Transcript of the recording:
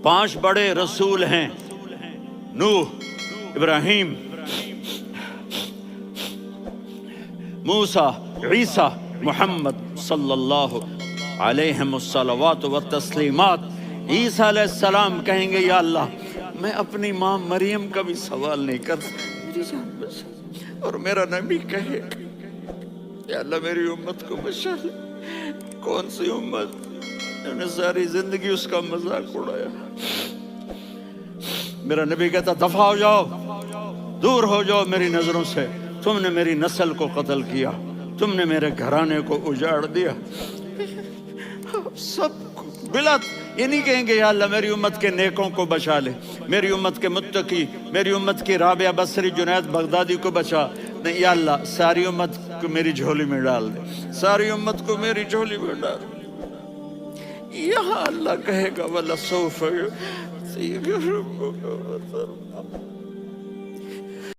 5 بڑے رسول ہیں، نوح، ابراہیم، موسیٰ، عیسیٰ، محمد صلی اللہ علیہ الصلوات والتسلیمات۔ عیسیٰ علیہ السلام کہیں گے یا اللہ میں اپنی ماں مریم کا بھی سوال نہیں کرتا، میری جان بچا۔ اور میرا نبی کہے یا اللہ میری امت کو بچا لے۔ کون سی امت جنہوں نے ساری زندگی اس کا مذاق اڑایا؟ میرا نبی کہتا دفع ہو جاؤ، دور ہو جاؤ میری نظروں سے، تم نے میری نسل کو قتل کیا، تم نے میرے گھرانے کو اجاڑ دیا۔ سب بلا یہ نہیں کہیں گے یا اللہ میری امت کے نیکوں کو بچا لے، میری امت کے متقی، میری امت کی رابعہ بصری، جنید بغدادی کو بچا۔ نہیں یا اللہ ساری امت کو میری جھولی میں ڈال دے، ساری امت کو میری جھولی میں ڈال دے۔ یہاں اللہ کہے گا وَلَسَوْفَ يُعْطِيكَ رَبُّكَ فَتَرْضَىٰ۔